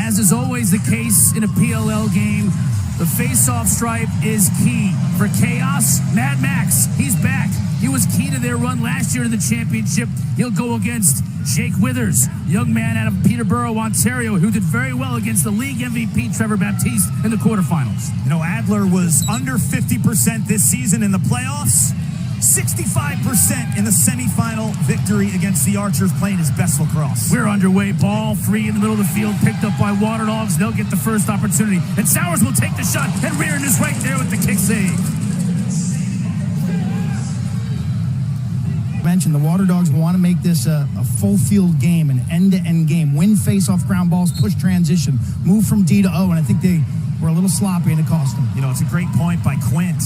As is always the case in a PLL game, the face-off stripe is key. For Chaos, Mad Max, he's back. He was key to their run last year in the championship. He'll go against Jake Withers, young man out of Peterborough, Ontario, who did very well against the league MVP Trevor Baptiste in the quarterfinals. You know, Adler was under 50% this season in the playoffs, 65% in the semifinal victory against the Archers playing his best lacrosse. We're underway. Ball free in the middle of the field, picked up by Waterdogs. They'll get the first opportunity. And Sowers will take the shot, and Reardon is right there with the kick save. Mentioned the Waterdogs want to make this a full field game, an end-to-end game. Win face-off ground balls, push transition, move from D to O, and I think they were a little sloppy and it cost them. You know, it's a great point by Quint.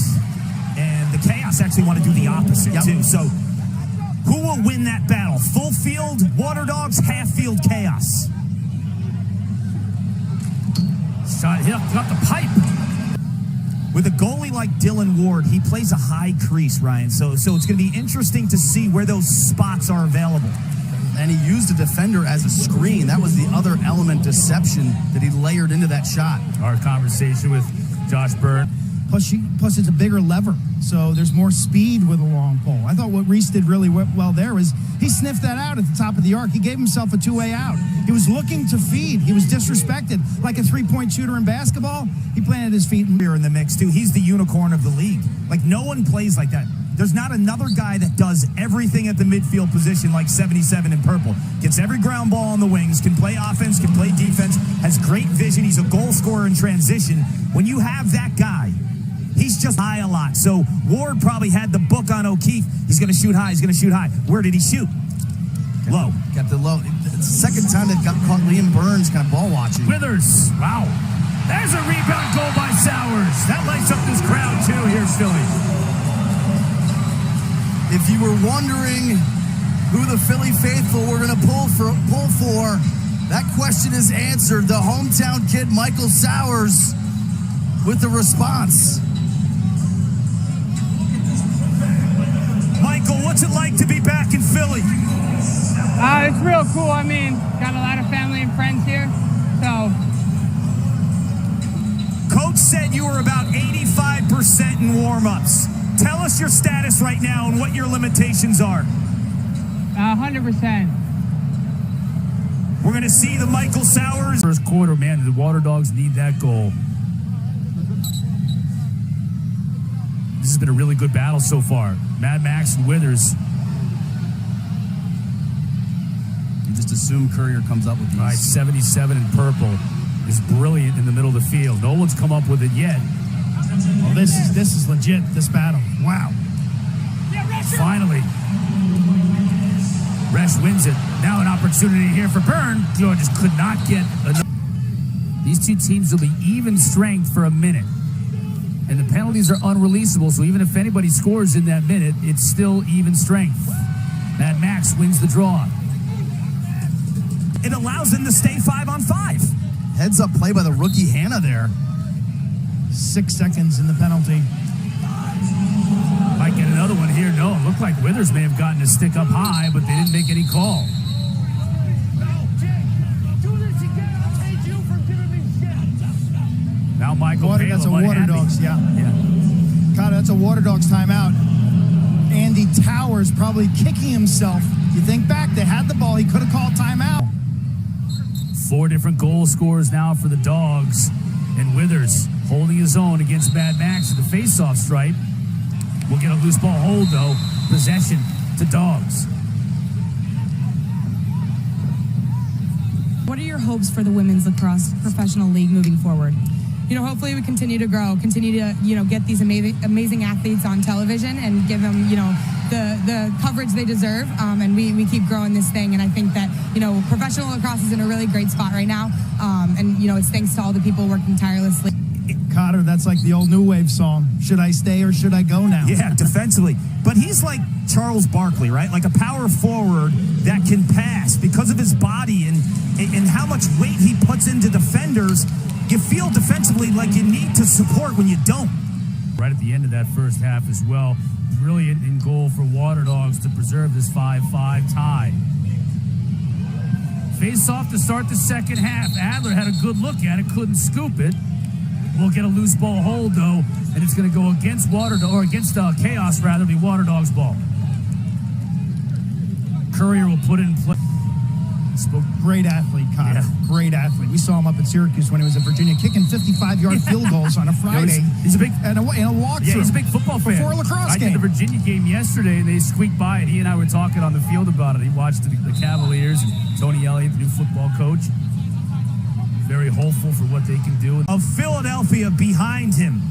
And the Chaos actually want to do the opposite, too. So who will win that battle? Full field, Waterdogs, half field, Chaos. Shot hit, got the pipe. With a goalie like Dylan Ward, he plays a high crease, Ryan. So it's going to be interesting to see where those spots are available. And he used a defender as a screen. That was the other element, deception, that he layered into that shot. Our conversation with Josh Byrne. Plus, it's a bigger lever, so there's more speed with a long pole. I thought what Reese did really well there was he sniffed that out at the top of the arc. He gave himself a two-way out. He was looking to feed. He was disrespected. Like a three-point shooter in basketball, he planted his feet. Here in the mix, too. He's the unicorn of the league. Like, no one plays like that. There's not another guy that does everything at the midfield position like 77 in purple. Gets every ground ball on the wings, can play offense, can play defense, has great vision. He's a goal scorer in transition. When you have that guy, he's just high a lot. So Ward probably had the book on O'Keefe. He's going to shoot high. He's going to shoot high. Where did he shoot? Low. Kept it low. It's the second time they've caught Liam Burns kind of ball watching. Withers. Wow. There's a rebound goal by Sowers. That lights up this crowd, too, here, Philly. If you were wondering who the Philly faithful were going to pull for, that question is answered. The hometown kid, Michael Sowers, with the response. Michael, what's it like to be back in Philly? It's real cool. I mean, got a lot of family and friends here, so. Coach said you were about 85% in warm-ups. Tell us your status right now and what your limitations are. 100%. We're going to see the Michael Sowers. First quarter, man, the Waterdogs need that goal. This has been a really good battle so far. Mad Max and Withers. You just assume Courier comes up with these. All right, 77 in purple is brilliant in the middle of the field. No one's come up with it yet. Well, this is legit, this battle. Wow. Finally. Resch wins it. Now an opportunity here for Byrne. George just could not get enough. These two teams will be even strength for a minute. And the penalties are unreleasable, so even if anybody scores in that minute, it's still even strength. Mad Max wins the draw. It allows them to stay 5-on-5. Heads up play by the rookie Hannah there. 6 seconds in the penalty. Might get another one here. No, it looked like Withers may have gotten a stick up high, but they didn't make any call. Now Michael Palin, that's a Waterdogs, yeah. God, that's a Waterdogs timeout. Andy Towers probably kicking himself. You think back, they had the ball. He could have called timeout. 4 different goal scorers now for the Dogs. And Withers holding his own against Mad Max at the face-off stripe. We'll get a loose ball hold, though. Possession to Dogs. What are your hopes for the Women's Lacrosse Professional League moving forward? You know, hopefully we continue to grow, continue to, get these amazing athletes on television and give them, the coverage they deserve. And we keep growing this thing. And I think that, professional lacrosse is in a really great spot right now. And it's thanks to all the people working tirelessly. Cotter, that's like the old New Wave song. Should I stay or should I go now? Yeah, defensively. But he's like Charles Barkley, right? Like a power forward that can pass because of his body and how much weight he puts into defenders. You feel defensively like you need to support when you don't. Right at the end of that first half as well. Brilliant in goal for Waterdogs to preserve this 5-5 tie. Face off to start the second half. Adler had a good look at it, couldn't scoop it. We'll get a loose ball hold, though, and it's going to go against Chaos, rather, be Waterdogs ball. Courier will put it in play. Great athlete, Connor. Yeah. Great athlete. We saw him up at Syracuse when he was at Virginia, kicking 55-yard field goals on a Friday. He's a big and a walkthrough. Yeah, he's a big football fan. Before a lacrosse game. I did the Virginia game yesterday, and they squeaked by, and he and I were talking on the field about it. He watched the Cavaliers and Tony Elliott, the new football coach. Very hopeful for what they can do. Of Philadelphia behind him.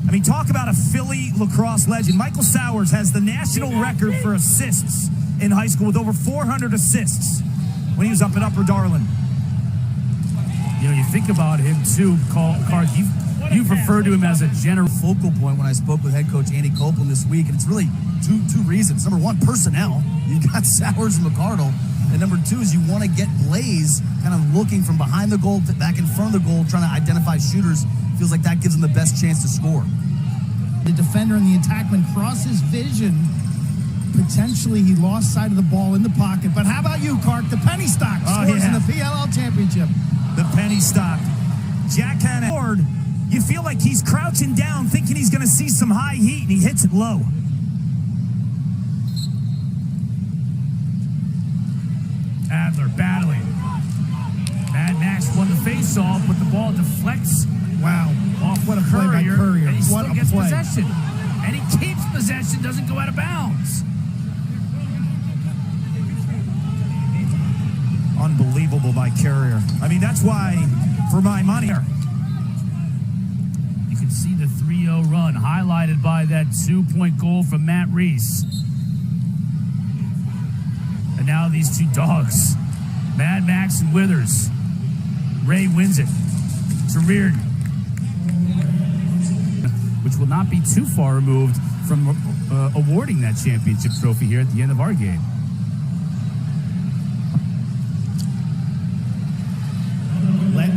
I mean, talk about a Philly lacrosse legend. Michael Sowers has the national record for assists in high school with over 400 assists when he was up at Upper Darwin. You know, you think about him, too, Clark. You've referred to him as a general Focal point when I spoke with head coach Andy Copeland this week, and it's really two reasons. Number one, personnel. You got Sowers and McCardle. And number two is you want to get Blaze kind of looking from behind the goal back in front of the goal, trying to identify shooters. Feels like that gives them the best chance to score. The defender and the attackman cross his vision. Potentially, he lost sight of the ball in the pocket. But how about you, Clark? The penny stock scores in the PLL Championship. The penny stock. Jack Hanna. You feel like he's crouching down, thinking he's going to see some high heat, and he hits it low. Adler battling. Mad Max won the face-off, but the ball deflects. Wow. Off What a play by Courier. And he What still a gets play. possession. And he keeps possession, doesn't go out of bounds. Unbelievable by Courier. I mean, that's why, for my money, you can see the 3-0 run highlighted by that 2-point goal from Matt Reese. And now these two dogs, Mad Max and Withers. Ray wins it to Reardon, which will not be too far removed from awarding that championship trophy here at the end of our game.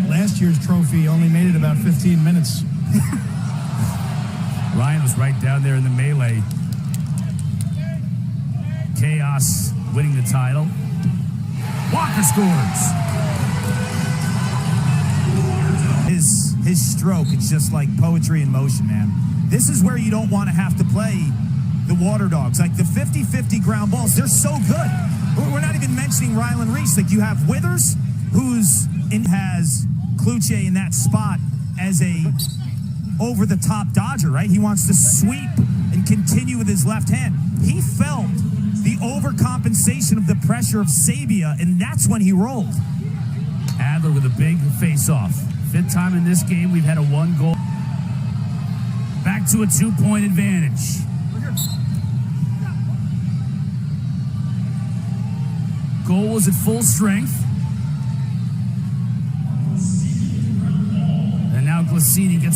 Last year's trophy only made it about 15 minutes. Ryan was right down there in the melee. Chaos winning the title. Walker scores. His stroke, it's just like poetry in motion, man. This is where you don't want to have to play the Waterdogs. Like the 50-50 ground balls, they're so good. We're not even mentioning Rylan Reese. Like you have Withers, has Kluche in that spot as a over-the-top dodger, right? He wants to sweep and continue with his left hand. He felt the overcompensation of the pressure of Sabia, and that's when he rolled. Adler with a big face-off. Fifth time in this game, we've had a 1-goal. Back to a 2-point advantage. Goal was at full strength. And now Glacini gets